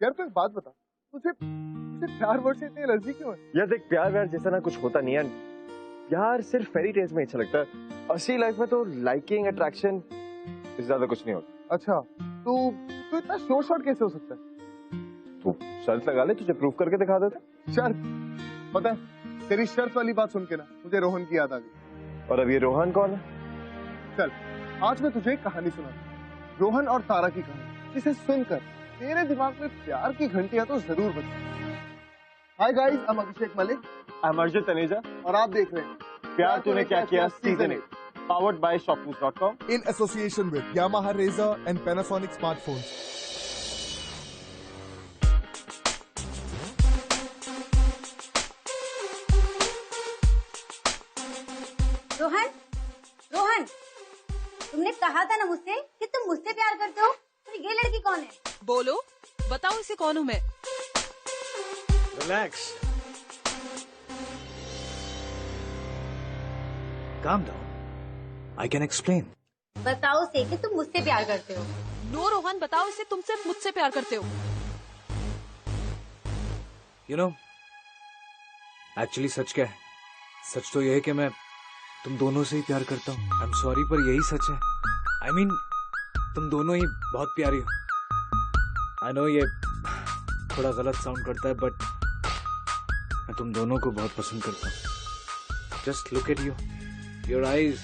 यार तू एक बात बता, तुझे प्यार वर्ड से इतनी एलर्जी क्यों है? यार देख, प्यार व्यार जैसा ना कुछ होता नहीं है यार, सिर्फ फेरी टेल्स में अच्छा लगता है। असली लाइफ में तो लाइकिंग अट्रैक्शन इससे ज्यादा कुछ नहीं होता। अच्छा, तू इतना शॉर्ट कैसे हो सकता है? तू शर्त लगा ले, तुझे प्रूफ करके दिखा देते। शर्त? पता है तेरी शर्त वाली बात सुन के ना मुझे रोहन की याद आ गई। और अब ये रोहन कौन है? चल आज मैं तुझे एक कहानी सुनाऊंगा, रोहन और तारा की कहानी, जिसे सुनकर तेरे दिमाग में प्यार की घंटियां तो जरूर बजेंगी। Hi guys, I am Abhishek Malik. I am Arjun Taneja और आप देख रहे हैं Pyaar Tune Kya Kiya season 8, powered by shopmoose.com in association with Yamaha Razr and Panasonic smartphones. Rohan, Rohan, तुमने कहा था ना मुझसे कि तुम मुझसे प्यार करते हो, तो ये लड़की कौन है? बोलो, बताओ इसे कौन हूँ मैं? Relax. Calm down. I can explain. बताओ से कि तुम मुझसे प्यार करते हो। नो रोहन, बताओ इसे तुम सिर्फ मुझसे प्यार करते हो। You know, actually सच क्या है? सच तो यह है कि मैं तुम दोनों से ही प्यार करता हूँ। I'm sorry पर यही सच है। I mean, तुम दोनों ही बहुत प्यारी हो। I know ये थोड़ा गलत साउंड करता है, बट मैं तुम दोनों को बहुत पसंद करता हूँ। Just look at you. Your eyes,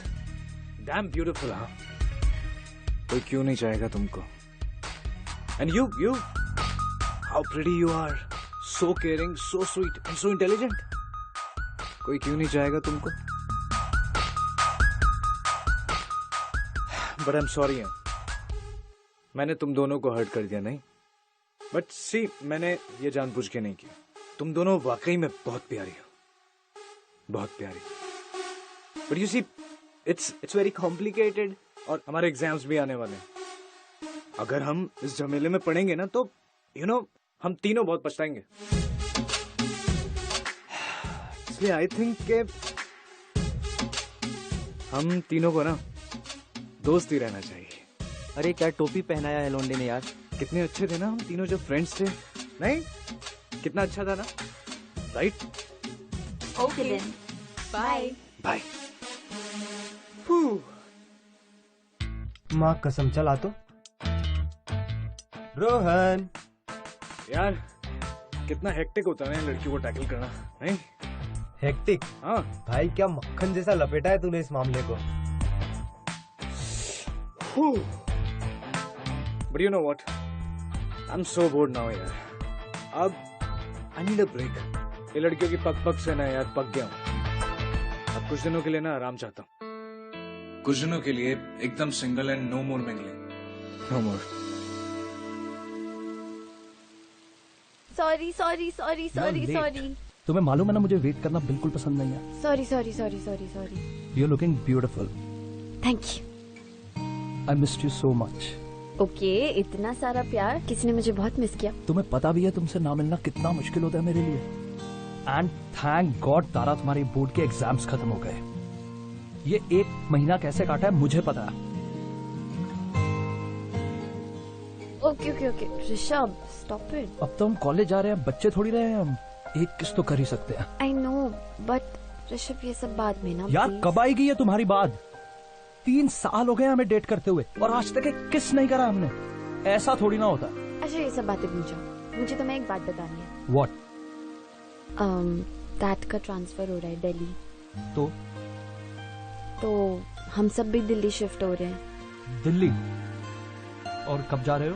damn beautiful, हाँ? कोई क्यों नहीं चाहेगा तुमको? And you, how pretty you are. So caring, so sweet, and so intelligent. कोई क्यों नहीं चाहेगा तुमको? But I'm sorry, मैंने तुम दोनों को हर्ट कर दिया नहीं? But see, मैंने ये जानबूझ के नहीं किया। तुम दोनों वाकई में बहुत प्यारी हो, बहुत प्यारी। But you see, it's very complicated और हमारे एग्जाम्स भी आने वाले हैं। अगर हम इस झमेले में पढ़ेंगे ना तो हम तीनों बहुत पछताएंगे। इसलिए आई थिंक के हम तीनों को ना दोस्त ही रहना चाहिए। अरे क्या टोपी पहनाया है लोंडे ने यार। कितने अच्छे थे ना हम तीनों जब फ्रेंड्स थे, नहीं? कितना अच्छा था ना, right? Okay then, bye bye. माँ कसम, चला तो रोहन। यार कितना हेक्टिक होता है ना लड़कियों को टैकल करना, नहीं? हेक्टिक? हाँ भाई क्या मक्खन जैसा लपेटा है तूने इस मामले को। But you know what? I'm so bored now यार। अब I need a break। ये लड़कियों की पक से ना यार पक गया हूँ। अब कुछ दिनों के लिए ना आराम चाहता हूँ। कुछ दिनों के लिए एकदम single and no more mingling, no more. Sorry. तुम्हें मालूम है ना, मुझे वेट करना बिल्कुल पसंद नहीं है। Sorry. You're looking beautiful. Thank you. I missed you so much. Okay, इतना सारा प्यार, किसी ने मुझे बहुत मिस किया। तुम्हें पता भी है तुमसे ना मिलना कितना मुश्किल होता है मेरे लिए। एंड थैंक गॉड तारा, तुम्हारे बोर्ड के एग्जाम्स खत्म हो गए। ये 1 महीना कैसे काटा है मुझे पता है। Okay Rishabh, stop it. अब तो हम कॉलेज जा रहे हैं, बच्चे थोड़ी रहे हैं हम। एक किस तो कर ही सकते हैं। आई नो, बट ऋषभ ये सब बाद में ना। यार कब आएगी ये तुम्हारी बात? 3 साल हो गए हमें डेट करते हुए और आज तक एक किस नहीं करा हमने। ऐसा थोड़ी ना होता। अच्छा ये सब बातें भूल जाओ, मुझे तुम्हें एक बात बतानी है। What? डैड का ट्रांसफर हो रहा है दिल्ली। तो हम सब भी दिल्ली शिफ्ट हो रहे हैं। दिल्ली? और कब जा रहे हो?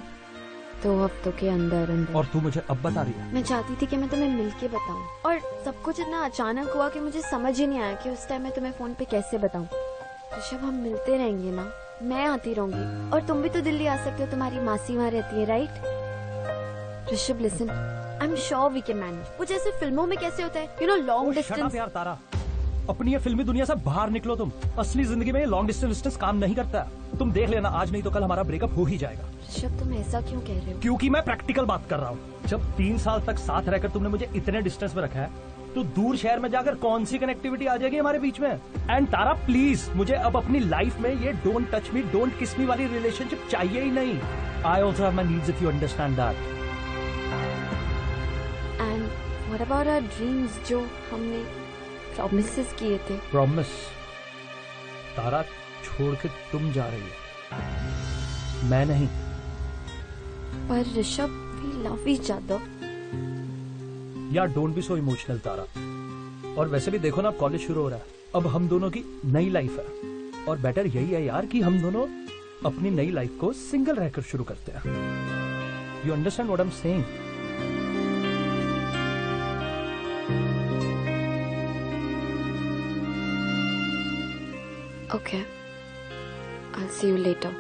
2 हफ्तों के अंदर। और तू मुझे अब बता रही है? मैं चाहती थी कि मैं तुम्हें मिलके बताऊं, और सब कुछ इतना अचानक हुआ कि मुझे समझ ही नहीं आया कि उस टाइम मैं तुम्हें फोन पे कैसे बताऊं। ऋषभ हम मिलते रहेंगे ना, मैं आती रहूंगी और तुम भी तो दिल्ली आ सकते हो, तुम्हारी मासी वहाँ रहती है, right? Rishabh listen, I am sure we can manage. वो जैसे फिल्मों में कैसे होता है, लॉन्ग डिस्टेंस। यार तारा, अपनी ये फिल्मी दुनिया से बाहर निकलो तुम। असली जिंदगी में ये लॉन्ग डिस्टेंस काम नहीं करता। तुम देख लेना, आज नहीं तो कल हमारा ब्रेकअप हो ही जाएगा। ऋषभ तुम ऐसा क्यों कह रहे हो? क्योंकि मैं प्रैक्टिकल बात कर रहा हूँ। जब 3 साल तक साथ रहकर तुमने मुझे इतने डिस्टेंस में रखा है, तो दूर शहर में जाकर कौन सी कनेक्टिविटी आ जाएगी हमारे बीच में? एंड तारा प्लीज, मुझे अब अपनी लाइफ में ये डोंट टच मी, डोंट किस मी वाली रिलेशनशिप चाहिए ही नहीं। I also have my needs, if you understand that. What about our dreams जो हमने promises किए थे? प्रॉमिस, तारा छोड़ के तुम जा रही है, मैं नहीं। पर Rishabh, we love each other. यार डोंट बी सो इमोशनल तारा। और वैसे भी देखो ना, अब कॉलेज शुरू हो रहा है, अब हम दोनों की नई लाइफ है, और बेटर यही है यार कि हम दोनों अपनी नई लाइफ को सिंगल रहकर शुरू करते हैं। You understand what I am saying? Okay. I'll see you later.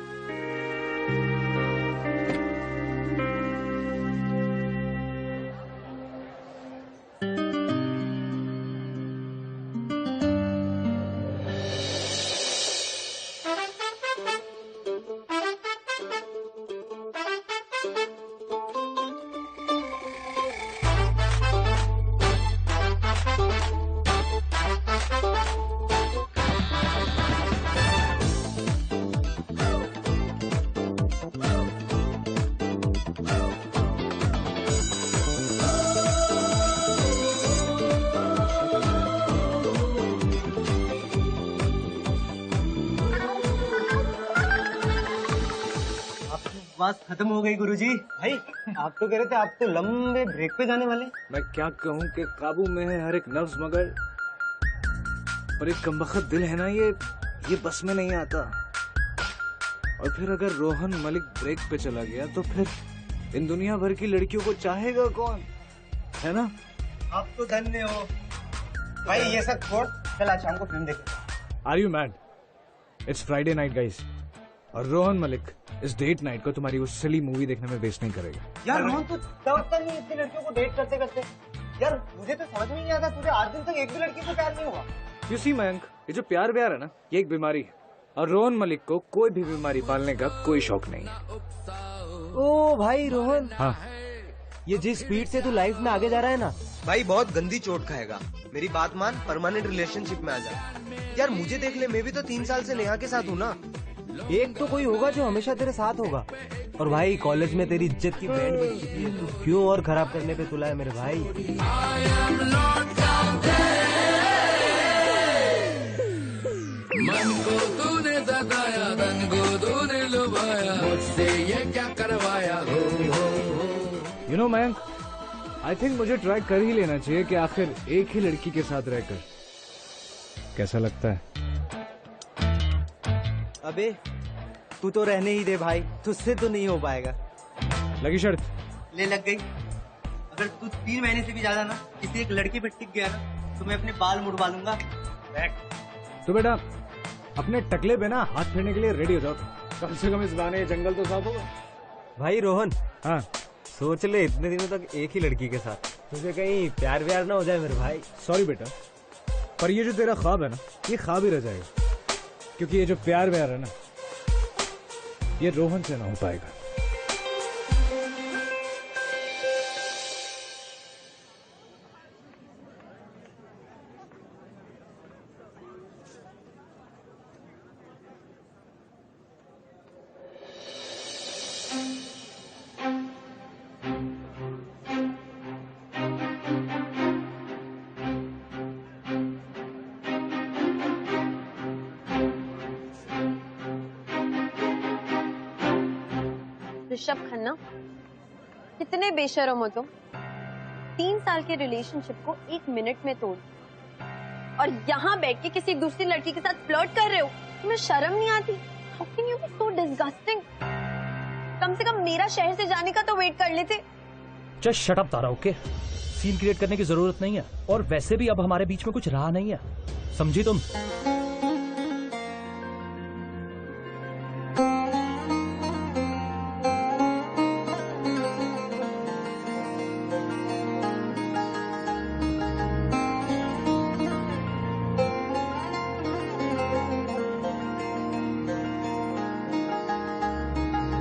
बस खत्म हो गई गुरुजी। भाई आप तो कह रहे थे आप तो लंबे ब्रेक पे जाने वाले। मैं क्या कहूँ कि काबू में है हर एक नफ्स, मगर पर एक कमबख्त दिल है ना, ये बस में नहीं आता। और फिर अगर रोहन मलिक ब्रेक पे चला गया तो फिर इन दुनिया भर की लड़कियों को चाहेगा कौन, है ना? आप तो धन्य हो भाई। ये सब छोड़, चल आज शाम को फिल्म देखें। Are you mad? It's Friday night guys, और रोहन मलिक इस डेट नाइट को तुम्हारी वो सिली मूवी देखने में वेस्ट नहीं करेगा। यार रोहन तू समझता नहीं इतनी लड़कियों को डेट करते करते। यार मुझे तो समझ में नहीं आता, तुझे आज दिन तक एक भी लड़की से प्यार नहीं हुआ। यू सी मयंक, ये जो प्यार व्यार है ना, ये एक बीमारी है, और रोहन मलिक को कोई भी बीमारी पालने का कोई शौक नहीं है। ओ भाई रोहन, हाँ, ये जिस स्पीड से तू लाइफ में आगे जा रहा है ना भाई, बहुत गंदी चोट खाएगा। मेरी बात मान, परमानेंट रिलेशनशिप में आ जा। यार मुझे देख ले, मैं भी तो 3 साल से नेहा के साथ हूँ ना। एक तो कोई होगा जो हमेशा तेरे साथ होगा। और भाई कॉलेज में तेरी इज्जत की बैंड बज चुकी है, तू क्यों और खराब करने पे तुला है मेरे भाई। मन को तूने सताया, तन को तूने लुभाया, मुझसे ये क्या करवाया हो। You know Mayank, I think मुझे ट्राई कर ही लेना चाहिए कि आखिर एक ही लड़की के साथ रहकर कैसा लगता है। अबे तू तो रहने ही दे भाई, तुझसे तो नहीं हो पाएगा। लगी शर्त? ले लग गई। अगर तू 3 महीने से भी ज्यादा ना किसी एक लड़की पे टिक गया ना, तो मैं अपने बाल मुड़वा लूंगा। तो बेटा अपने टकले पे ना हाथ फेरने के लिए रेडी हो जाओ, कम से कम इस गाने जंगल तो साफ होगा। भाई रोहन, हाँ, सोच ले इतने दिनों तक एक ही लड़की के साथ, तुझे कहीं प्यार व्यार ना हो जाए मेरे भाई। सॉरी बेटा, पर ये जो तेरा ख्वाब है ना, ये ख्वाब ही रह जाएगा, क्योंकि ये जो प्यार व्यार है ना, ये रोहन से ना हो पाएगा। ऋषभ खन्ना, कितने बेशर्म हो तुम। 3 साल के रिलेशनशिप को 1 मिनट में तोड़, और यहाँ बैठ के किसी दूसरी लड़की के साथ फ्लर्ट कर रहे हो। तुम्हें शर्म नहीं आती? How can you be so disgusting? कम से कम मेरा शहर से जाने का तो वेट कर लेते। जस्ट शट अप तारा, ओके? सीन क्रिएट करने की जरूरत नहीं है, और वैसे भी अब हमारे बीच में कुछ रहा नहीं है, समझी तुम?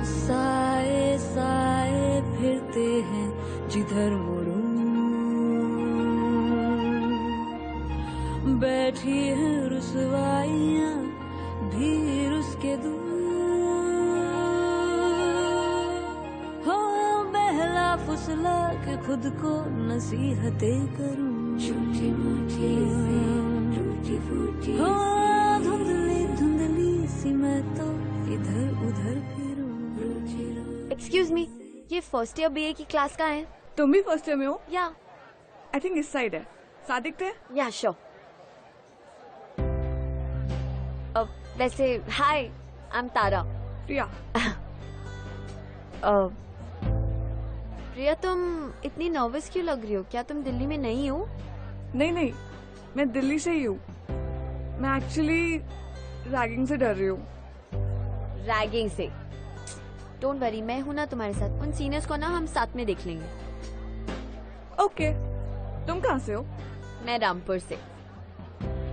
साए साए फिरते हैं जिधर मुड़ूं, बैठी है रुसवाइयां भी उसके दूर। हो बहला फुसला के खुद को नसीहतें करूं, छोटी मोटी टूटी फूटी हो, धुंधली धुंधली सी मैं तो इधर उधर फिरूं। एक्सक्यूज मी, ये फर्स्ट ईयर बीए की क्लास का है? तुम भी फर्स्ट ईयर में हो? या आई थिंक इस साइड है। साथ दिखते हैं? या श्योर। वैसे हाय, आई एम तारा। प्रिया। प्रिया, तुम इतनी नर्वस क्यों लग रही हो? क्या तुम दिल्ली में नहीं हो? नहीं नहीं, मैं दिल्ली से ही हूँ। मैं एक्चुअली रैगिंग से डर रही हूँ। रैगिंग से? डोंट वरी, मैं हूं ना तुम्हारे साथ। उन सीनियर्स को ना हम साथ में देख लेंगे। ओके। तुम कहाँ से हो? मैं रामपुर से।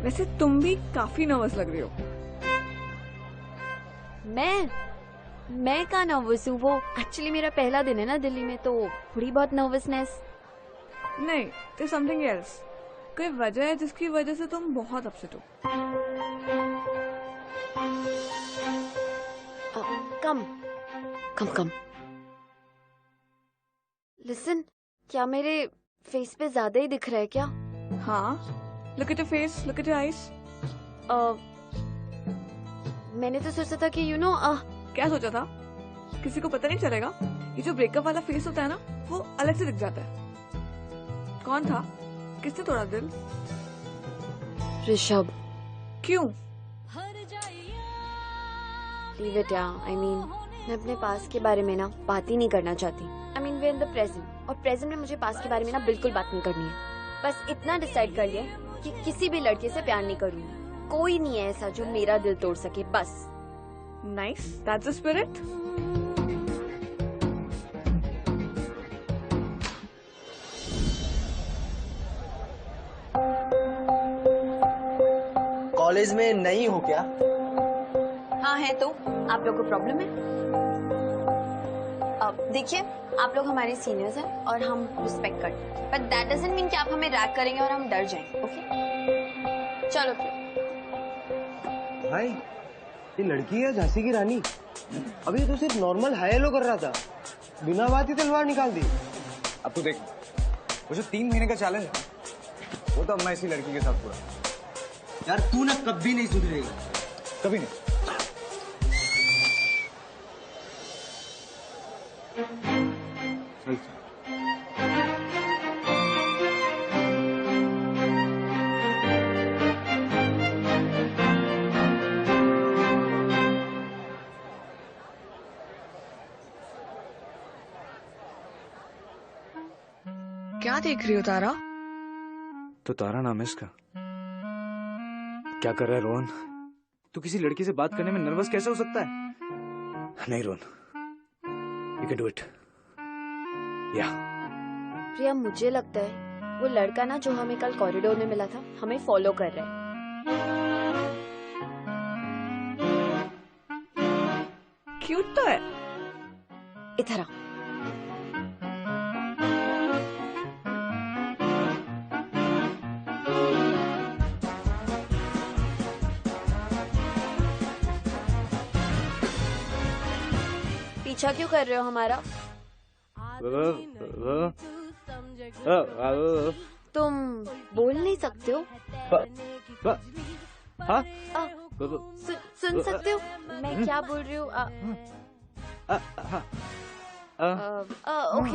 वैसे तुम भी काफी नर्वस लग रही हो। मैं कहाँ नर्वस हूँ? वो एक्चुअली मेरा पहला दिन है ना दिल्ली में, तो थोड़ी बहुत नर्वसनेस। नहीं, there's something else। कोई वजह है जिसकी वजह से तुम बहुत अपसेट हो। कम लिसन, क्या मेरे फेस पे ज्यादा ही दिख रहा है क्या? हाँ, look at your face, look at your eyes। मैंने तो सोचा था कि क्या सोचा था? किसी को पता नहीं चलेगा। ये जो ब्रेकअप वाला फेस होता है ना, वो अलग से दिख जाता है। कौन था? किसने तोड़ा दिल? ऋषभ। क्यों? लीव इट यार। आई मीन, मैं अपने पास के बारे में ना बात ही नहीं करना चाहती। I mean way in the present, और प्रेजेंट में मुझे पास के बारे में ना बिल्कुल बात नहीं करनी है। बस इतना डिसाइड कर लिया कि किसी भी लड़के से प्यार नहीं करूंगी। कोई नहीं है ऐसा जो मेरा दिल तोड़ सके, बस। Nice, that's the spirit. College में नई हो क्या? हाँ है। तो आप लोग को प्रॉब्लम है? अब देखिए, आप लोग हमारे सीनियर्स हैं और हम रिस्पेक्ट करते हैं, बट दैट डजंट मीन कि आप हमें रैग करेंगे और हम डर जाएंगे। ओके, चलो फिर। भाई, ये लड़की है झांसी की रानी। अभी तो सिर्फ नॉर्मल हाय हेलो कर रहा था, बिना बात ही तलवार निकाल दी। अब तो देख, वो जो 3 महीने का चैलेंज है, वो तो अब मैं इसी लड़की के साथ पूरा। यार तू ना कभी नहीं सुधरेगा, कभी नहीं। क्या देख रही हो तारा? तो तारा नाम है इसका। क्या कर रहा है रोहन? तू किसी लड़की से बात करने में नर्वस कैसे हो सकता है? नहीं Rohan, you can do it. या प्रिया, मुझे लगता है वो लड़का ना जो हमें कल कॉरिडोर में मिला था, हमें फॉलो कर रहा है। क्यूट तो है। इधर आ। पीछा क्यों कर रहे हो हमारा? तुम बोल नहीं सकते हो? हाँ? सुन सकते हो मैं क्या बोल रही हूँ?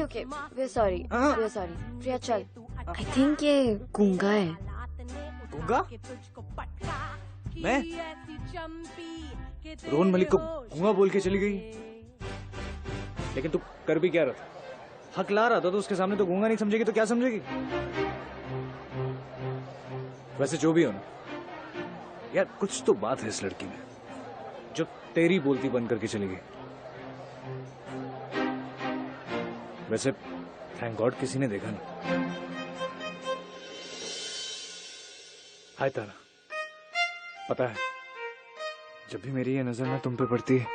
ओके, वे सॉरी। प्रिया चल। आई थिंक ये गूंगा है। गूंगा? मैं? रोहन मलिक को गूंगा बोल के चली गई, लेकिन तू कर भी क्या रहा था? हक ला रहा था तो उसके सामने तो गूंगा नहीं समझेगी तो क्या समझेगी? वैसे जो भी हो ना यार, कुछ तो बात है इस लड़की में जो तेरी बोलती बंद करके चली गई। वैसे थैंक गॉड किसी ने देखा नहीं। हाय तारा, पता है जब भी मेरी ये नजर ना तुम पे पड़ती है,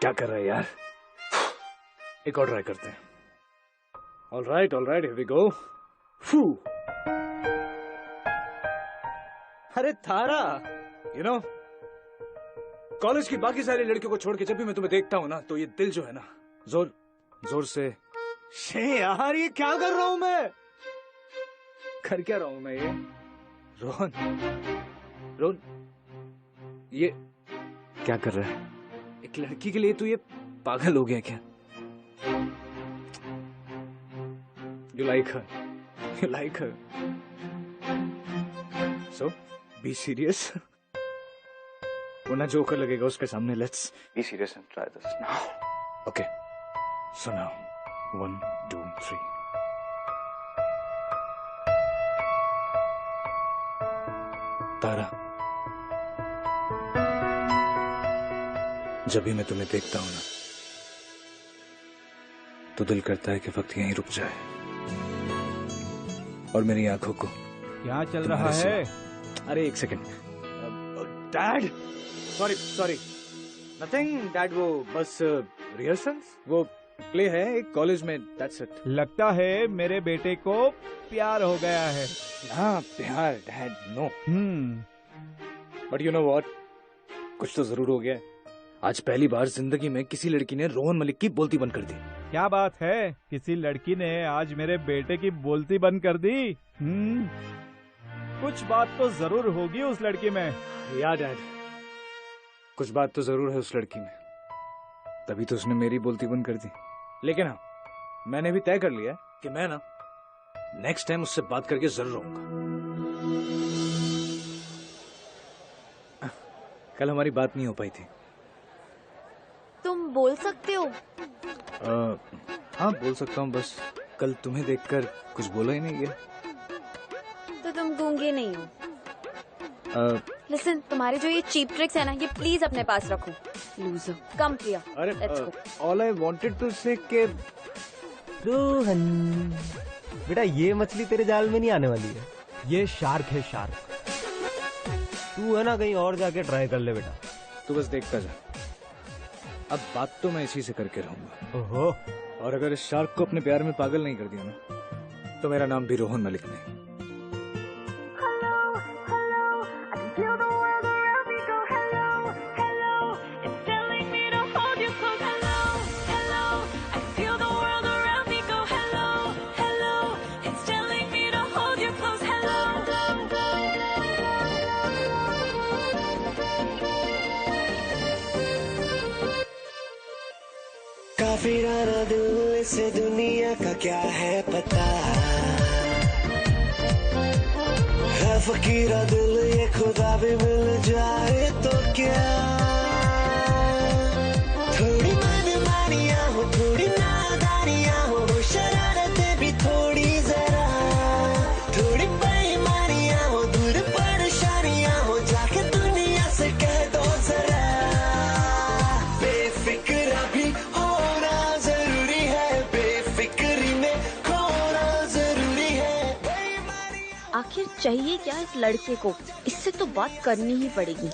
क्या कर रहा है यार? एक और ट्राई करते हैं। All right, here we go. फू। अरे तारा, यू नो कॉलेज की बाकी सारी लड़कियों को छोड़ के जब भी मैं तुम्हें देखता हूं ना, तो ये दिल जो है ना जोर जोर से शे यार, ये क्या कर रहा हूं मैं? कर क्या रहा हूं मैं ये? रोहन, रोहन, ये क्या कर रहा है? एक लड़की के लिए तू ये पागल हो गया क्या? You like her. You like her. So, be serious. वो ना जोकर लगेगा उसके सामने. Let's be serious and try this now. Okay. So now, 1, 2, 3. तारा, जब भी मैं तुम्हें देखता हूं ना, तो दिल करता है कि वक्त यहीं रुक जाए और मेरी आंखों को क्या चल रहा है? अरे एक second. Dad, sorry nothing dad. वो बस रिहर्सल्स, वो प्ले है एक कॉलेज में. That's it. लगता है मेरे बेटे को प्यार हो गया है. हाँ प्यार dad, no. But you know what, कुछ तो जरूर हो गया. आज पहली बार जिंदगी में किसी लड़की ने रोहन मलिक की बोलती बंद कर दी. क्या बात है? किसी लड़की ने आज मेरे बेटे की बोलती बंद कर दी? कुछ बात तो जरूर होगी उस लड़की में. या डैड, कुछ बात तो जरूर है उस लड़की में, तभी तो उसने मेरी बोलती बंद कर दी. लेकिन हाँ, मैंने भी तय कर लिया कि मैं ना नेक्स्ट टाइम उससे बात करके जरूर रहूंगा. कल हमारी बात नहीं हो पाई थी. तुम बोल सकते हो? हाँ बोल सकता हूँ, बस कल तुम्हें देखकर कुछ बोला ही नहीं गया. तो तुम गूंगे नहीं हो? लिसन, तुम्हारे जो ये चीप ट्रिक्स है ना, ये प्लीज अपने पास रखो. लूजर. कम प्रिया. अरे ऑल आई वांटेड टू से कि रोहन बेटा, ये मछली तेरे जाल में नहीं आने वाली है. ये शार्क है, शार्क. तू है ना, कहीं और जाके ट्राई कर ले बेटा. तू बस देखता जा. अब बात तो मैं इसी से करके रहूंगा. ओहो. और अगर इस शार्क को अपने प्यार में पागल नहीं कर दिया ना, तो मेरा नाम भी रोहन मलिक नहीं. काफिराना दिल से दुनिया का क्या है पता है. फकीरा दिल ये खुदा भी मिल जाए तो क्या. थोड़ी मनमानियाँ हो, थोड़ी नादानियाँ हो, शरारतें भी थोड़ी जरा. थोड़ी बेईमानियाँ हो, दूर परेशानियाँ हो, जाके दुनिया से कह दो जरा. बेफिक्रा भी होना जरूरी है, बेफिक्री में खोना जरूरी है. आखिर चाहिए क्या इस लड़के को? इससे तो बात करनी ही पड़ेगी.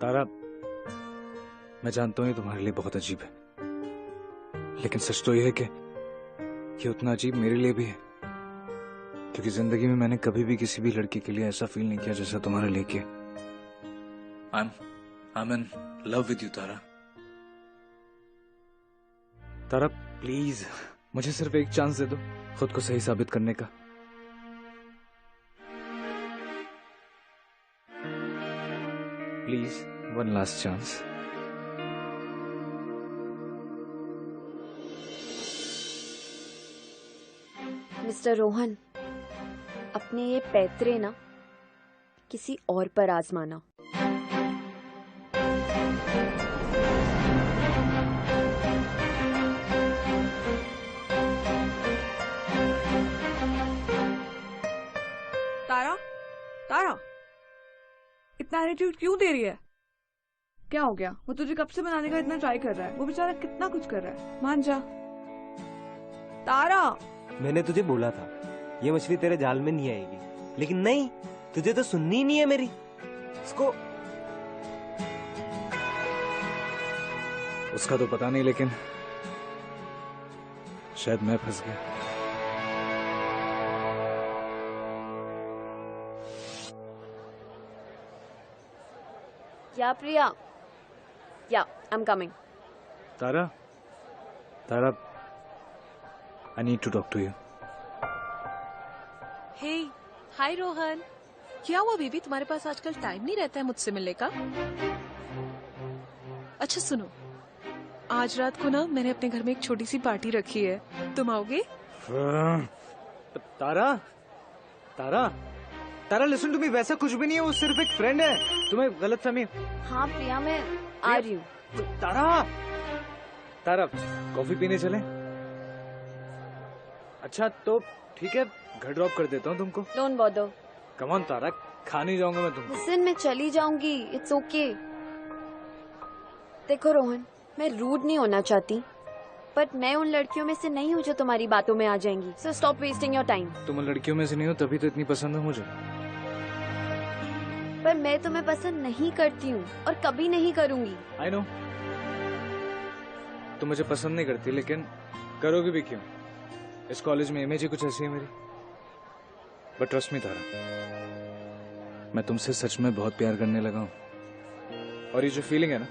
तारा, मैं जानता हूँ ये तुम्हारे लिए बहुत अजीब है, लेकिन सच तो ये है कि ये उतना अजीब मेरे लिए भी है, क्योंकि जिंदगी में मैंने कभी भी किसी भी लड़की के लिए ऐसा फील नहीं किया जैसा तुम्हारे लिए किया. I'm in love with you, Tara. Tara please, मुझे सिर्फ एक चांस दे दो खुद को सही साबित करने का. Please, one last chance. Mister Rohan, अपने ये पैतरे ना किसी और पर आजमाना. एटीट्यूड क्यों दे रही है? क्या हो गया? वो तुझे कब से बनाने का इतना ट्राई कर रहा है। वो बेचारा कितना कुछ कर रहा है। मान जा। तारा, मैंने तुझे बोला था ये मछली तेरे जाल में नहीं आएगी, लेकिन नहीं, तुझे तो सुननी ही नहीं है मेरी। इसको उसका तो पता नहीं, लेकिन शायद मैं फंस गया। Yeah Priya, yeah I am coming. Tara, Tara, I need to talk to you. Hey, hi Rohan. क्या हुआ बेबी, तुम्हारे पास आजकल टाइम नहीं रहता है मुझसे मिलने का? अच्छा सुनो, आज रात को ना मैंने अपने घर में एक छोटी सी पार्टी रखी है, तुम आओगे? तारा, तारा, तारा लिसन टू मी, वैसा कुछ भी नहीं है, वो सिर्फ एक फ्रेंड है, तुम्हें गलतफहमी। हाँ प्रिया, मैं आ रही हूँ। तारा, तारा, कॉफी पीने चले? अच्छा तो ठीक है, घर ड्रॉप कर देता हूँ तुमको। Don't bother. कम ऑन तारा, खा नहीं जाऊंगा मैं तुमको। लिसन, मैं चली जाऊंगी, इट्स ओके। देखो रोहन, मैं रूड नहीं होना चाहती, बट मैं उन लड़कियों में से नहीं हूँ जो तुम्हारी बातों में आ जाएंगी। So stop wasting your time. तुम उन लड़कियों में से नहीं हो, तभी तो इतनी पसंद है मुझे। पर मैं तुम्हें पसंद नहीं करती हूँ और कभी नहीं करूंगी। आई नो, तुम मुझे पसंद नहीं करती, लेकिन करोगे भी क्यों? इस कॉलेज में इमेज ही कुछ ऐसी है मेरी। बट ट्रस्ट मी तारा, मैं तुमसे सच में बहुत प्यार करने लगा हूँ, और ये जो फीलिंग है ना,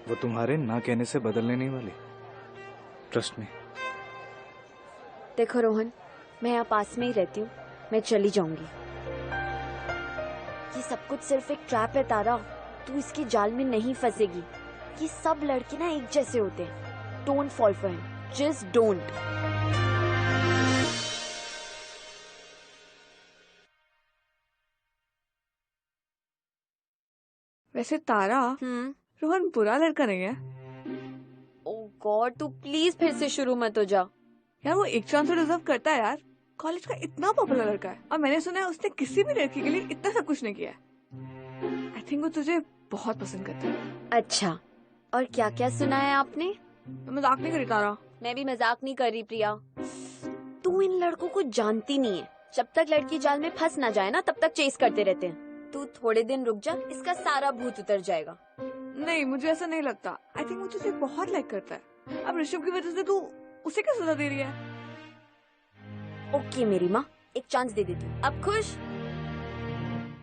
वो तुम्हारे ना कहने से बदलने नहीं वाली। Trust me. देखो रोहन, मैं यहाँ पास में ही रहती हूँ, मैं चली जाऊंगी। ये सब कुछ सिर्फ एक ट्रैप है तारा, तू इसके जाल में नहीं फंसेगी। ये सब लड़के ना एक जैसे होते हैं। Don't fall for him, just don't. वैसे तारा, रोहन बुरा लड़का नहीं है। ओह गॉड, तू प्लीज फिर से शुरू मत हो जा। यार वो एक चांस तो डिजर्व करता है यार। कॉलेज का इतना पॉपुलर लड़का है, और मैंने सुना है उसने किसी भी लड़की के लिए इतना सब कुछ नहीं किया है। आई थिंक वो तुझे बहुत पसंद करता है। अच्छा, और क्या क्या सुना है आपने? तो मजाक नहीं करी तारा। मैं भी मजाक नहीं कर रही प्रिया। तू इन लड़कों को जानती नहीं है। जब तक लड़की जाल में फंस ना जाए ना, तब तक चेस करते रहते हैं। तू थोड़े दिन रुक जा, इसका सारा भूत उतर जाएगा। नहीं, मुझे ऐसा नहीं लगता। आई थिंक वो तुझे बहुत लाइक करता है। अब ऋषभ की वजह से तू उसे क्या सजा दे रही है? ओके मेरी माँ, एक चांस दे देती हूँ। अब खुश?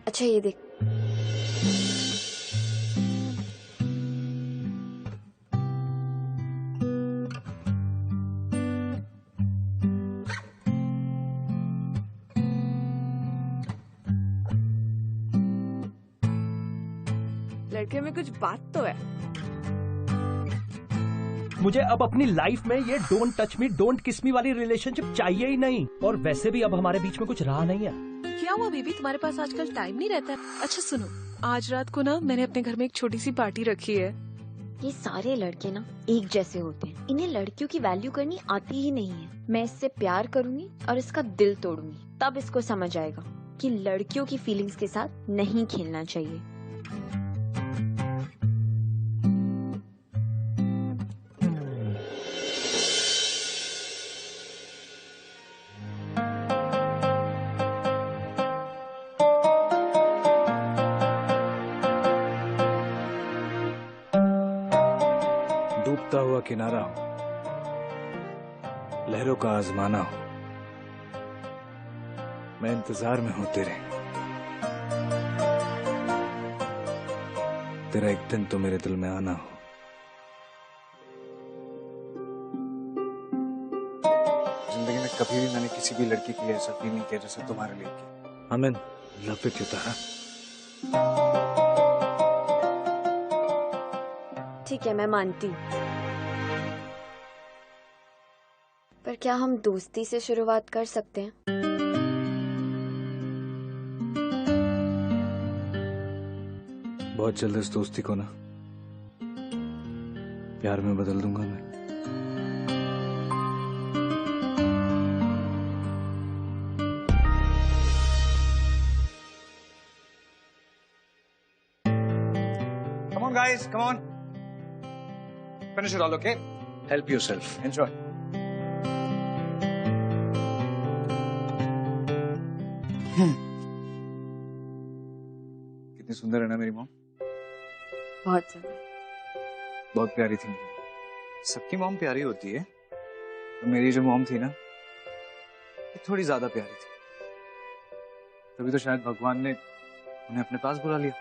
अच्छा ये देख। लड़के में कुछ बात तो है। मुझे अब अपनी लाइफ में ये डोंट टच मी, डोंट किस मी वाली रिलेशनशिप चाहिए ही नहीं। और वैसे भी अब हमारे बीच में कुछ रहा नहीं है। क्या हुआ बेबी, तुम्हारे पास आजकल टाइम नहीं रहता है? अच्छा सुनो, आज रात को ना मैंने अपने घर में एक छोटी सी पार्टी रखी है। ये सारे लड़के ना एक जैसे होते हैं। इन्हें लड़कियों की वैल्यू करनी आती ही नहीं है। मैं इससे प्यार करूंगी और इसका दिल तोड़ूंगी, तब इसको समझ आएगा कि लड़कियों की फीलिंग्स के साथ नहीं खेलना चाहिए। डूबता हुआ किनारा हो, लहरों का आजमाना हो, मैं इंतजार में हूं तेरे। तेरा एक दिन तो मेरे दिल में आना हो। जिंदगी में कभी भी मैंने किसी भी लड़की के लिए ऐसा फील नहीं किया जैसे तुम्हारे लिए किया। I am in love with you Tara. ठीक है, मैं मानती हूँ, पर क्या हम दोस्ती से शुरुआत कर सकते हैं? बहुत जल्द इस दोस्ती को ना प्यार में बदल दूंगा मैं। on, guys, come on. Finish it all, okay? Help yourself. Enjoy. कितनी सुंदर है ना मेरी मॉम। बहुत ज्यादा। बहुत प्यारी थी। सबकी मॉम प्यारी होती है, तो मेरी जो मॉम थी ना, ये थोड़ी ज्यादा प्यारी थी। तभी तो शायद भगवान ने उन्हें अपने पास बुला लिया।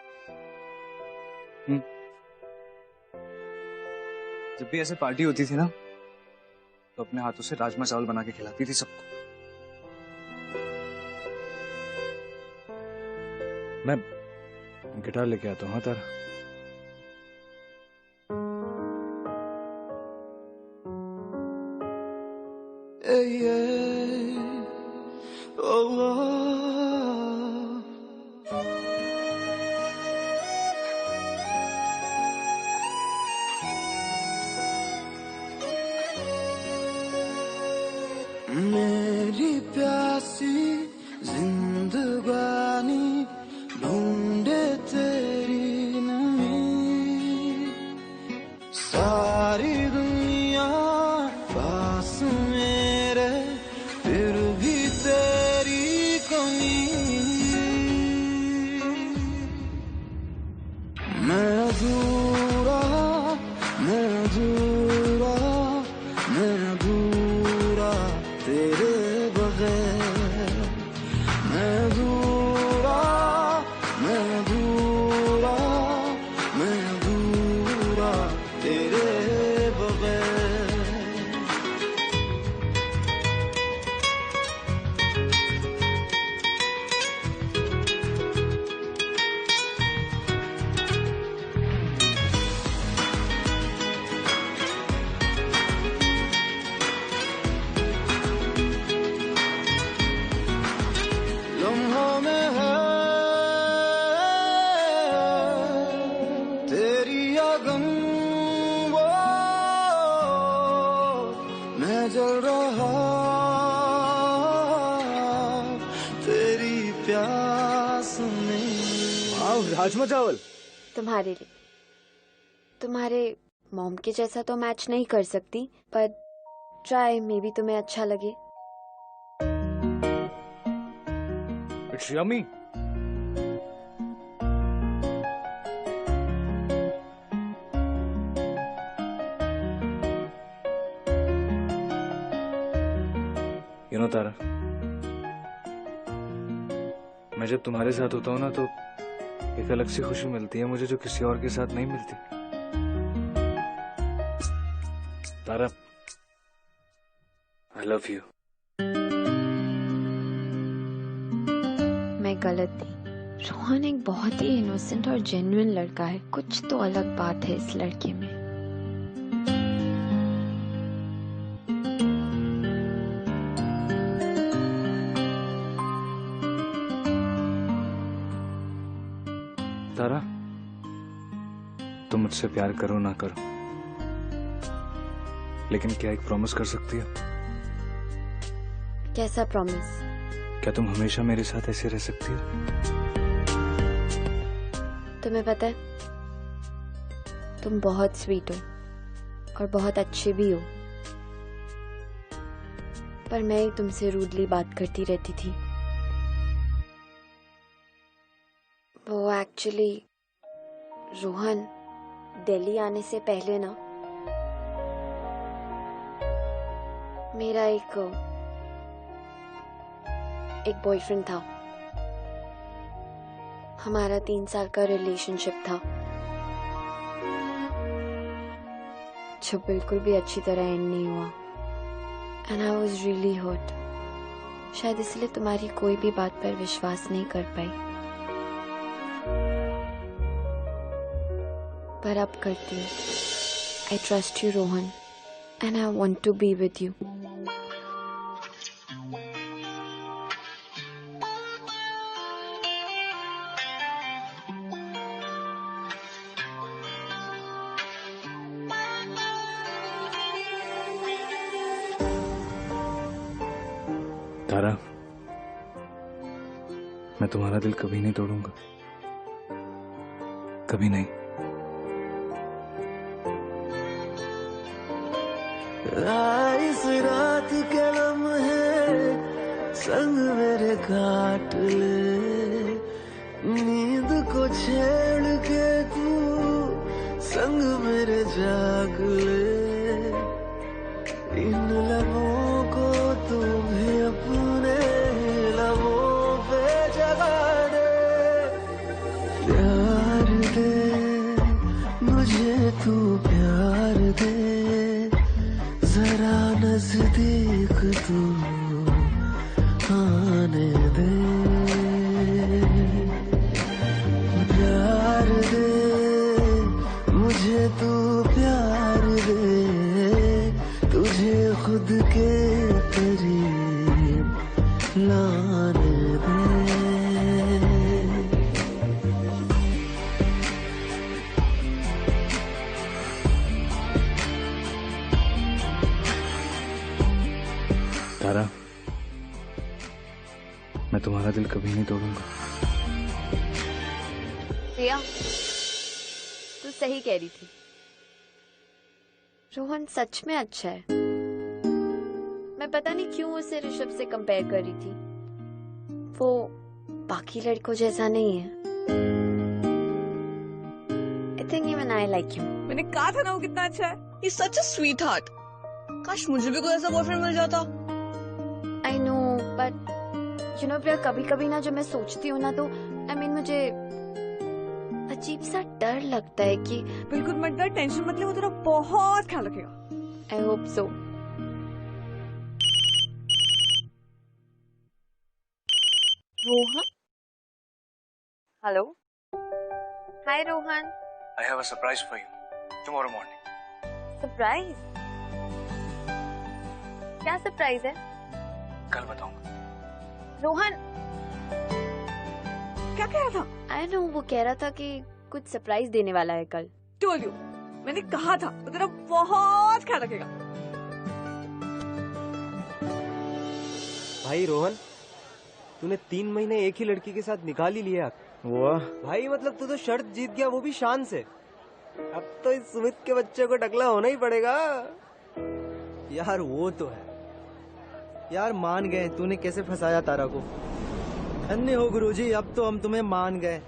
जब भी ऐसे पार्टी होती थी ना, तो अपने हाथों से राजमा चावल बना के खिलाती थी सबको। मैं गिटार लेके आता हूँ। हाँ तारा, मेरी प्यासी जिंदगानी ढूंढे तेरी नमी, सारी दुनिया पास मेरे फिर भी तेरी कमी। मैं अधूरा, मैं अधूरा, मैं अधूरा तेरे बगैर। मैं अधूरा, मैं अधूरा, मैं अधूरा तेरे बगैर। लम्हों में है तेरी अगन, वो मैं जल रहा तेरी प्यास में। राजमा चावल तुम्हारे लिए। तुम्हारे मॉम के जैसा तो मैच नहीं कर सकती, पर ट्राई, मे बी तुम्हें अच्छा लगे। It's yummy. You know, तारा, मैं जब तुम्हारे साथ होता हूँ ना, तो एक अलग सी खुशी मिलती है मुझे, जो किसी और के साथ नहीं मिलती। तारा, I love you. मैं गलत थी। रोहन एक बहुत ही इनोसेंट और जेन्युइन लड़का है। कुछ तो अलग बात है इस लड़के में। तारा, तुम मुझसे प्यार करो ना करो, लेकिन क्या एक प्रॉमिस कर सकती हो? कैसा प्रॉमिस? क्या तुम हमेशा मेरे साथ ऐसे रह सकती हो? तुम्हें पता है, तुम बहुत स्वीट हो और बहुत अच्छे भी हो, पर मैं ही तुमसे रूडली बात करती रहती थी। वो एक्चुअली रोहन दिल्ली आने से पहले ना, मेरा एक बॉयफ्रेंड था। हमारा 3 साल का रिलेशनशिप था, जो बिल्कुल भी अच्छी तरह एंड नहीं हुआ। And I was really hurt. शायद इसलिए तुम्हारी कोई भी बात पर विश्वास नहीं कर पाई, पर अब करती हूँ। I trust you Rohan, and I want to be with you. Tara, मैं तुम्हारा दिल कभी नहीं तोड़ूंगा, कभी नहीं। इस रात के लम्हे संग मेरे काट ले, नींद को छेड़ के तू संग मेरे जाग ले, इन लबों को तू भी अपने लबों पे जगा दे, प्यार दे मुझे तू प्यार दे, जरा नजदीक तू आने दे, प्यार दे मुझे तू प्यार दे, तुझे खुद के करीब लाने दे। तारा, मैं तुम्हारा दिल कभी नहीं तोड़ूंगा। प्रिया, तू सही कह रही थी, रोहन सच में अच्छा है। मैं पता नहीं क्यों उसे ऋषभ से कंपेयर कर रही थी, वो बाकी लड़कों जैसा नहीं है। I think even I like him. मैंने कहा था ना वो कितना अच्छा है। He's such a sweetheart. काश मुझे भी कोई ऐसा बॉयफ्रेंड मिल जाता। I know, but you know प्रिया, कभी कभी ना जब मैं सोचती हूँ ना तो मुझे अजीब सा डर लगता है कि बिल्कुल मत डर, टेंशन मत ले, वो तेरा बहुत ख्याल रखेगा। I hope so. Rohan? Hello, hi Rohan. I have a surprise for you tomorrow morning. Surprise? क्या सरप्राइज है? कल बताऊंगा। रोहन, क्या कह रहा था? आई नो, वो कह रहा था कि कुछ सरप्राइज देने वाला है कल। Told you. मैंने कहा था वो तेरा बहुत ख्याल रखेगा। भाई रोहन, तूने 3 महीने एक ही लड़की के साथ निकाल ही लिया। वाह भाई मतलब तू तो शर्त जीत गया, वो भी शान से। अब तो इस सुमित के बच्चे को टकला होना ही पड़ेगा। यार वो तो है यार, मान गए। तूने कैसे फंसाया तारा को। धन्य हो गुरुजी, अब तो हम तुम्हें मान गए।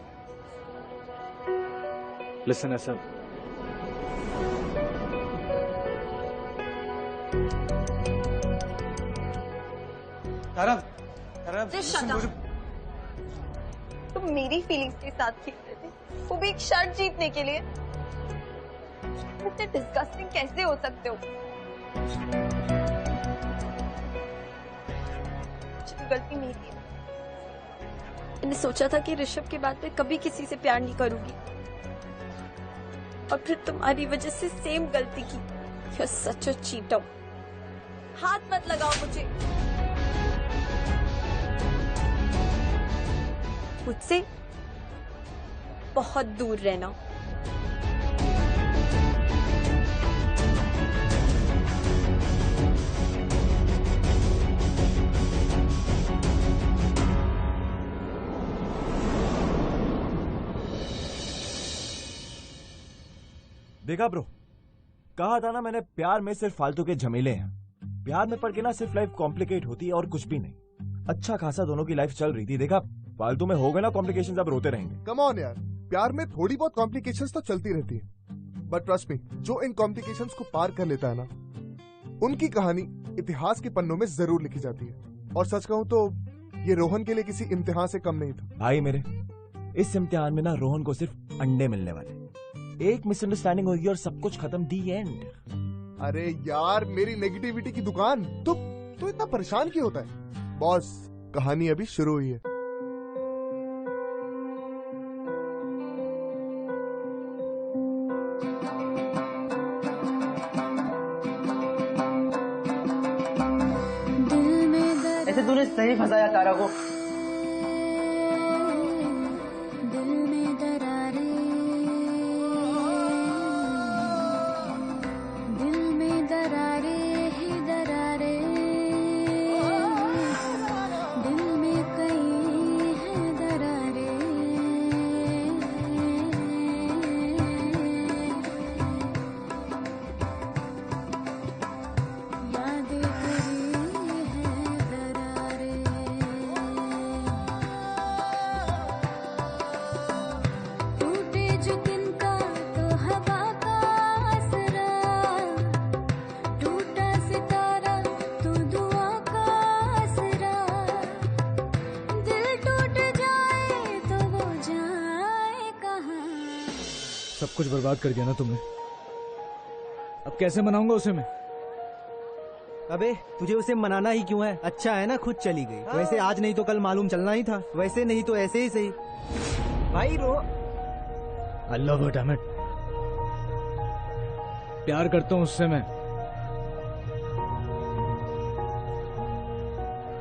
Listen Asad, तारा, तुम मेरी फीलिंग्स के साथ खेल रहे थे, वो भी एक शर्ट जीतने के लिए। इतने डिस्गस्टिंग कैसे हो सकते हो? गलती मेरी है। मैंने सोचा था कि ऋषभ के बाद मैं कभी किसी से प्यार नहीं करूंगी, और फिर तुम्हारी वजह से सेम गलती की। You're such a cheater. हाथ मत लगाओ मुझे। मुझसे बहुत दूर रहना। देखा ब्रो, कहा था ना मैंने, प्यार में सिर्फ फालतू के झमेले हैं। प्यार में पड़ के ना सिर्फ लाइफ कॉम्प्लिकेट होती है और कुछ भी नहीं। अच्छा खासा दोनों की लाइफ चल रही थी, देखा फालतू में हो गए ना कॉम्प्लिकेशंस, अब रोते रहेंगे। कम ऑन यार, प्यार में थोड़ी बहुत कॉम्प्लिकेशंस तो चलती रहती है, बट ट्रस्ट मी, जो इन कॉम्प्लिकेशंस को पार कर लेता है ना, उनकी कहानी इतिहास के पन्नों में जरूर लिखी जाती है। और सच कहूं तो ये रोहन के लिए किसी इम्तिहान से कम नहीं था। भाई मेरे, इस इम्तिहान में ना रोहन को सिर्फ अंडे मिलने वाले। एक मिसअंडरस्टैंडिंग होगी और सब कुछ खत्म, दी एंड। अरे यार, मेरी नेगेटिविटी की दुकान, तो इतना परेशान क्यों होता है? बॉस, कहानी अभी शुरू हुई है। ऐसे तूने सही फंसाया तारा को। कुछ बर्बाद कर दिया ना तुमने। अब कैसे मनाऊंगा उसे मैं? अबे तुझे उसे मनाना ही क्यों है? अच्छा है ना खुद चली गई। वैसे आज नहीं तो कल मालूम चलना ही था, वैसे नहीं तो ऐसे ही सही। भाई रो। I love her, damn it. प्यार करता हूँ उससे मैं।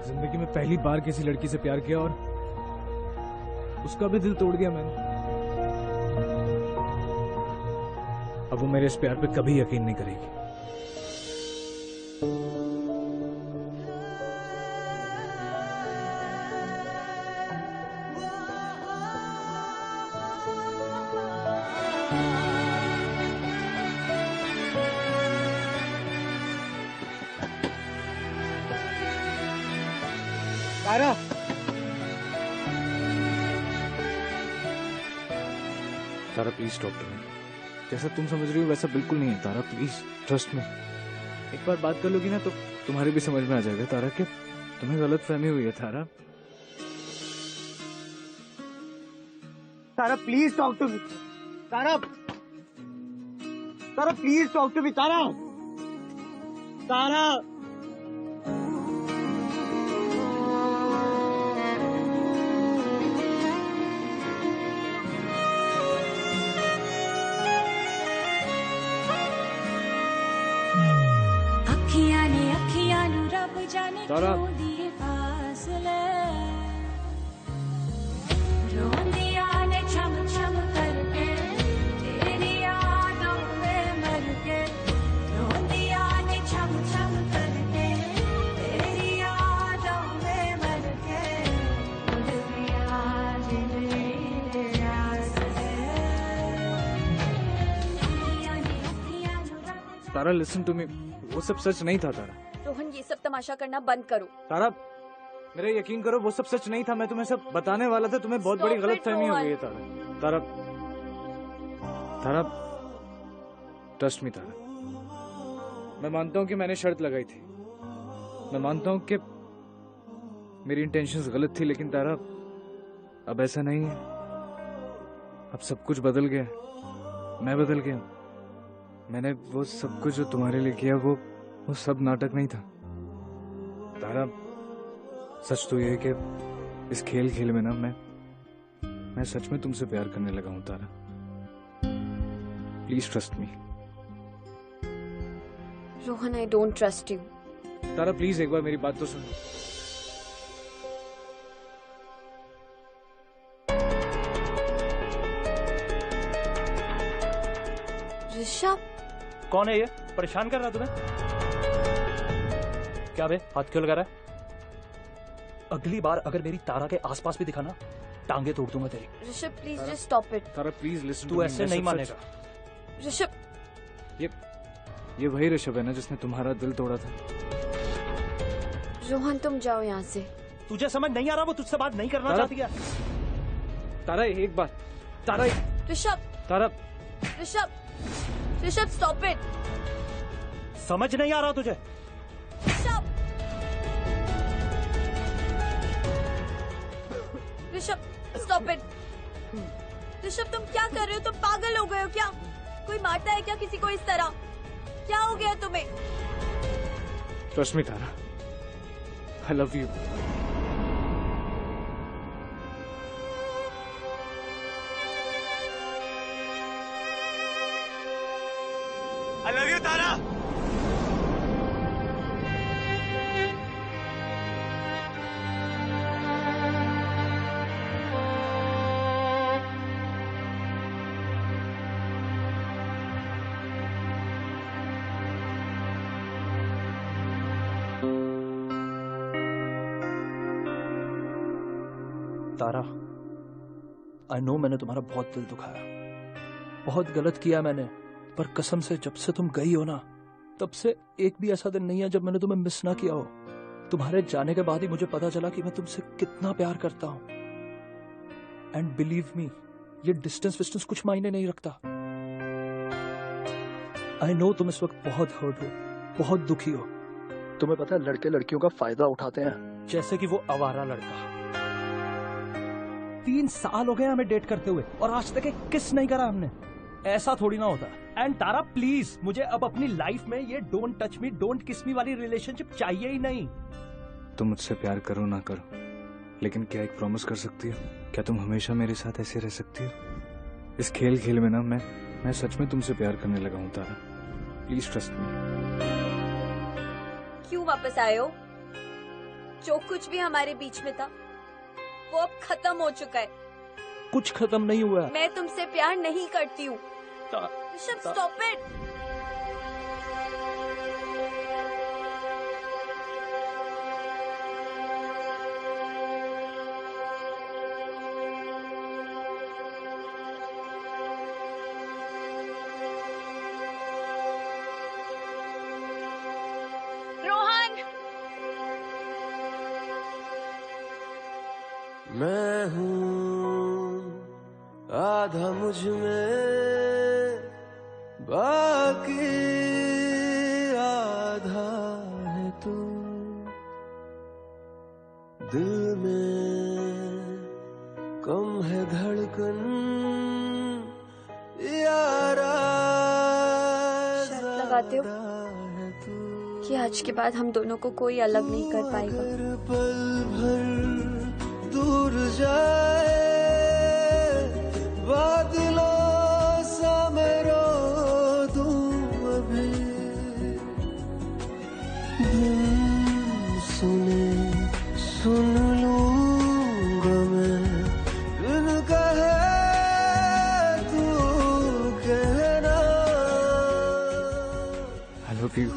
जिंदगी में पहली बार किसी लड़की से प्यार किया और उसका भी दिल तोड़ दिया मैंने। अब वो मेरे इस प्यार पे कभी यकीन नहीं करेगी। तारा तारा प्लीज टॉक टू मी। जैसा तुम समझ रही हो वैसा बिल्कुल नहीं है तारा, प्लीज ट्रस्ट मी। एक बार बात कर लोगी ना तो तुम्हारे भी समझ में आ जाएगा तारा कि तुम्हें गलत फहमी हुई है Tara. Tara please talk to me. Tara Tara please talk to me. Tara Tara Tara Tara listen to me, वो सब सच नहीं था तारा। रोहन ये सब तमाशा करना बंद करो। तारा मेरा यकीन करो वो सब सच नहीं था। मैं तुम्हें सब बताने वाला था, तुम्हें बहुत बड़ी गलत फहमी हो गई है तारा। तारा तारा ट्रस्ट मी तारा। मैं मानता हूँ कि मैंने शर्त लगाई थी, मैं मानता हूँ कि मेरी इंटेंशंस गलत थी, लेकिन तारा अब ऐसा नहीं है। अब सब कुछ बदल गया, मैं बदल गया। मैंने वो सब कुछ जो तुम्हारे लिए किया वो सब नाटक नहीं था तारा। सच तो ये है कि इस खेल में ना मैं सच में तुमसे प्यार करने लगा हूं Tara. Please trust me. Rohan I don't trust you. Tara please एक बार मेरी बात तो सुनो। ऋषभ कौन है ये? परेशान कर रहा तुम्हें? क्या बे हाथ क्यों लगा रहा है? अगली बार अगर मेरी तारा के आसपास भी दिखा ना, टांगे तोड़ दूंगा तेरी। Rishabh please just stop it. Tara please listen. तू ऐसे नहीं मानेगा। ऋषभ ये वही ऋषभ है ना जिसने तुम्हारा दिल तोड़ा था। रोहन तुम जाओ यहाँ से। तुझे समझ नहीं आ रहा वो तुझसे बात नहीं करना चाहती है। तारा एक बार। तारा ऋषभ। Tara Rishabh Rishabh stop it. समझ नहीं आ रहा तुझे? Rishabh Rishabh stop it. ऋषभ तुम क्या कर रहे हो? तुम पागल हो गए हो क्या? कोई मारता है क्या किसी को इस तरह? क्या हो गया तुम्हें? Trust me Tara, I love you. I love you, Tara. Tara I know मैंने तुम्हारा बहुत दिल दुखाया, बहुत गलत किया मैंने, पर कसम से जब से तुम गई हो ना तब से एक भी ऐसा दिन नहीं है जब मैंने तुम्हें मिस ना किया हो। तुम्हारे जाने के बाद ही मुझे पता चला कि मैं तुमसे कितना प्यार करता हूं। एंड बिलीव मी, ये डिस्टेंस विस्टेंस कुछ मायने नहीं रखता। आई नो तुम इस वक्त बहुत हर्ट हो, बहुत दुखी हो। तुम्हें पता है लड़के लड़कियों का फायदा उठाते हैं, जैसे कि वो आवारा लड़का। 3 साल हो गए हमें डेट करते हुए और आज तक एक किस नहीं करा हमने। ऐसा थोड़ी ना होता। एंड तारा प्लीज, मुझे अब अपनी लाइफ में ये डोंट टच मी डोंट किस मी वाली रिलेशनशिप चाहिए ही नहीं। तुम मुझसे प्यार करो ना करो, लेकिन क्या एक प्रॉमिस कर सकती हो? क्या तुम हमेशा मेरे साथ ऐसे रह सकती हो? इस खेल में ना मैं सच में तुमसे प्यार करने लगा हूँ तारा। प्लीज ट्रस्ट मी। क्यों वापस आए हो? जो कुछ भी हमारे बीच में था वो अब खत्म हो चुका है। कुछ खत्म नहीं हुआ। मैं तुमसे प्यार नहीं करती हूँ। Rishabh, stop it. मैं हूँ आधा मुझ में, बाकी आधा है तू। दिल में कम है धड़कन यारा, शर्त लगाते हो कि आज के बाद हम दोनों को कोई अलग नहीं कर पाएगा। पल भर दूर जाए बादलों सा मैं रो दूं अभी। सुने सुन लूंगा मैं बिन कहे तू कहना। I love you.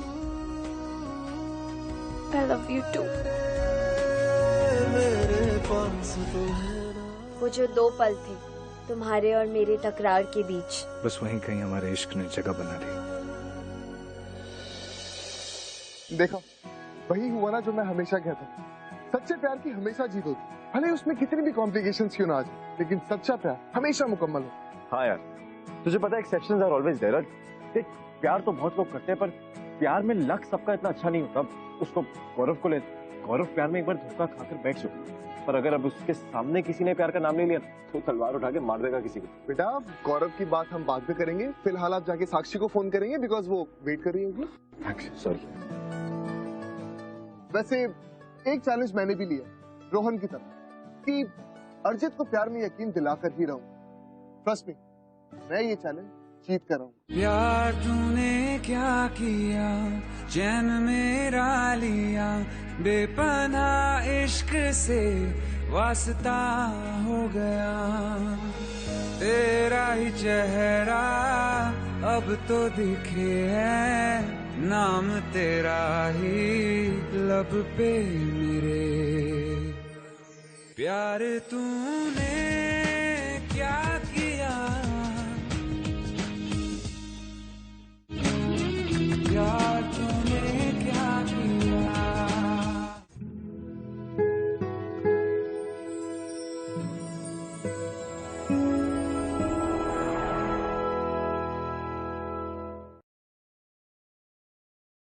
I love you too. वो जो 2 पल थे तुम्हारे और मेरे टकरार के बीच, बस वहीं कहीं हमारे इश्क ने जगह बना ली। देखो, वही हुआ ना जो मैं हमेशा कहता हूँ, सच्चे प्यार की हमेशा जीत होती, भले उसमें कितनी भी कॉम्प्लिकेशंस क्यों ना आ जाए, लेकिन सच्चा प्यार हमेशा मुकम्मल हो। हाँ यार, तुझे पता है एक्सेप्शंस आर ऑलवेज देयर। देख, प्यार तो बहुत लोग करते हैं, पर प्यार में लक सबका इतना अच्छा नहीं होता। उसको गौरव को ले, गौरव प्यार में एक बार धोखा खाकर बैठ चुका, पर अगर अब उसके सामने किसी ने प्यार का नाम नहीं लिया तो तलवार उठा के मार देगा किसी को। बेटा, गौरव की बात हम बाद में करेंगे, फिलहाल आप जाके साक्षी को फोन करेंगे बिकॉज वो वेट कर रही होगी। सॉरी। वैसे एक चैलेंज मैंने भी लिया रोहन की तरफ कि अर्जित को प्यार में यकीन दिलाकर ही रहूं। ट्रस्ट मी, मैं ये चैलेंज जीत कर रहा हूँ। प्यार तूने क्या किया, चैन मेरा लिया, बेपनाह इश्क से वास्ता हो गया। तेरा ही चेहरा अब तो दिखे है, नाम तेरा ही लब पे मेरे। प्यार तूने